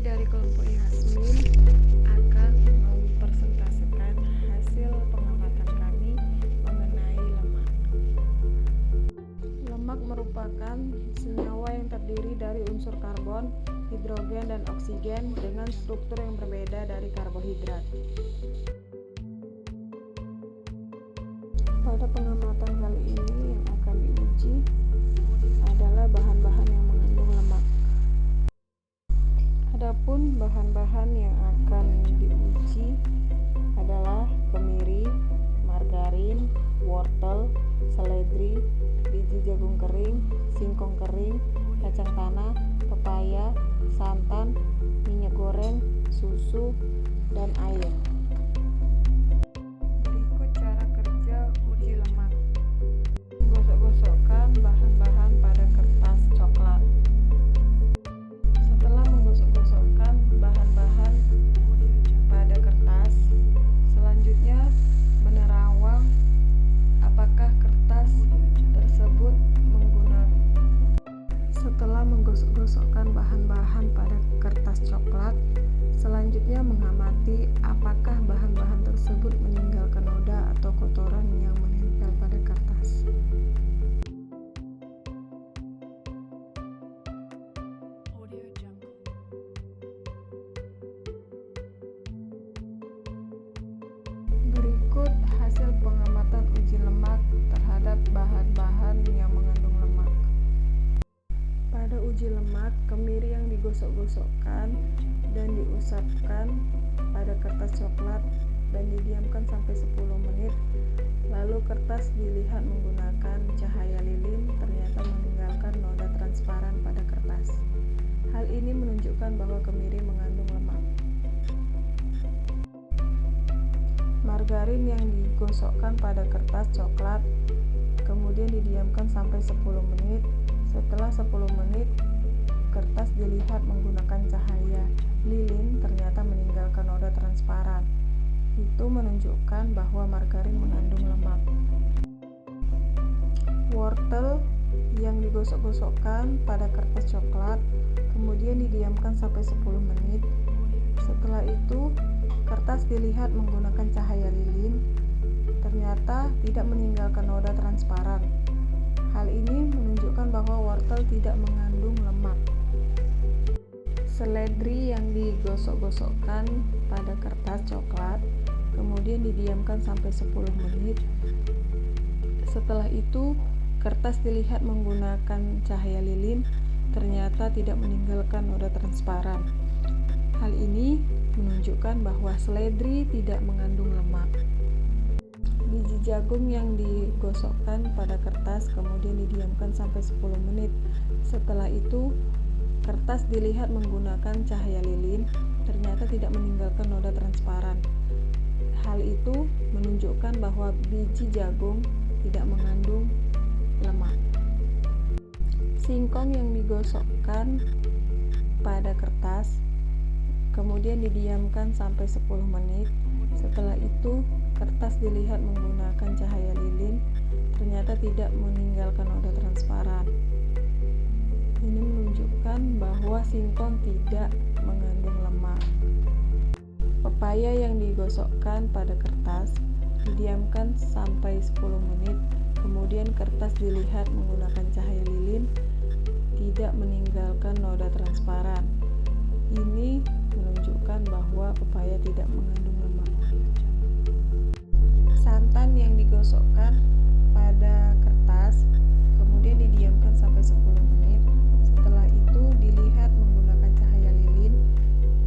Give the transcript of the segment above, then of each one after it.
dari kelompok Yasmin akan mempresentasikan hasil pengamatan kami mengenai lemak. Lemak merupakan senyawa yang terdiri dari unsur karbon, hidrogen, dan oksigen dengan struktur yang berbeda dari karbohidrat. Pada pengamatan kali ini yang akan diuji adalah bahan-bahan yang mengandung lemak. Adapun bahan-bahan yang akan diuji adalah kemiri, margarin, wortel, seledri, biji jagung kering, singkong kering, kacang tanah, pepaya, santan, minyak goreng, susu, dan air. Berikut cara kerja uji lemak. Menggosok-gosokkan bahan-bahan pada kertas coklat. Setelah menggosok-gosokkan bahan-bahan pada kertas, selanjutnya menerawang apakah kertas tersebut menggunakan. Setelah menggosok-gosokkan bahan-bahan pada kertas coklat, selanjutnya mengamati apakah bahan-bahan tersebut meninggalkan noda atau kotoran yang menempel pada kertas. Berikut hasil pengamatan uji lemak terhadap bahan-bahan yang mengandung lemak. Pada uji lemak, kemiri yang digosok-gosokkan dan diusapkan pada kertas coklat dan didiamkan sampai 10 menit. Lalu kertas dilihat menggunakan cahaya lilin, ternyata meninggalkan noda transparan pada kertas. Hal ini menunjukkan bahwa kemiri mengandung lemak. Margarin yang digosokkan pada kertas coklat kemudian didiamkan sampai 10 menit. Setelah 10 menit, kertas dilihat menggunakan cahaya lilin, ternyata meninggalkan noda transparan. Itu menunjukkan bahwa margarin mengandung lemak. Wortel yang digosok-gosokkan pada kertas coklat kemudian didiamkan sampai 10 menit. Setelah itu, kertas dilihat menggunakan cahaya lilin, ternyata tidak meninggalkan noda transparan. Hal ini menunjukkan bahwa wortel tidak mengandung lemak. Seledri yang digosok-gosokkan pada kertas coklat kemudian didiamkan sampai 10 menit. Setelah itu, kertas dilihat menggunakan cahaya lilin, ternyata tidak meninggalkan noda transparan. Hal ini menunjukkan bahwa seledri tidak mengandung lemak. Biji jagung yang digosokkan pada kertas kemudian didiamkan sampai 10 menit. Setelah itu, kertas dilihat menggunakan cahaya lilin, ternyata tidak meninggalkan noda transparan. Hal itu menunjukkan bahwa biji jagung tidak mengandung lemak. Singkong yang digosokkan pada kertas kemudian didiamkan sampai 10 menit. Setelah itu, kertas dilihat menggunakan cahaya lilin, ternyata tidak meninggalkan noda transparan. Ini menunjukkan bahwa singkong tidak mengandung lemak. Pepaya yang digosokkan pada kertas didiamkan sampai 10 menit, kemudian kertas dilihat menggunakan cahaya lilin, tidak meninggalkan noda transparan. Ini menunjukkan bahwa pepaya tidak mengandung lemak. Santan yang digosokkan pada kertas kemudian didiamkan sampai 10 menit. Setelah itu dilihat menggunakan cahaya lilin,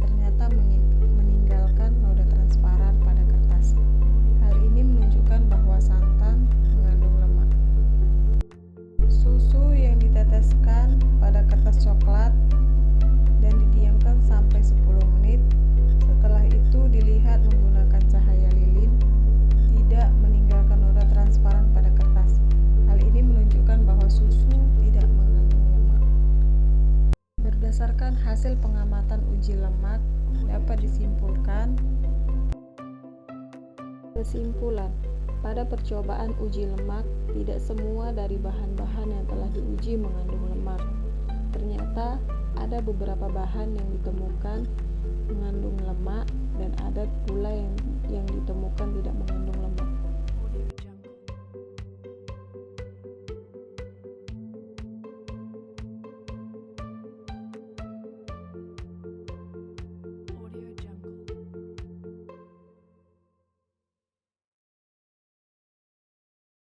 ternyata meninggalkan noda transparan pada kertas. Hal ini menunjukkan bahwa santan mengandung lemak. Susu yang diteteskan pada kertas coklat dan didiamkan sampai 10 menit. Setelah itu dilihat menggunakan cahaya lilin, tidak meninggalkan noda transparan pada kertas. Hal ini menunjukkan bahwa susu tidak mengandung lemak. Berdasarkan hasil pengamatan uji lemak, dapat disimpulkan. Kesimpulan, pada percobaan uji lemak, tidak semua dari bahan-bahan yang telah diuji mengandung lemak. Ternyata ada beberapa bahan yang ditemukan mengandung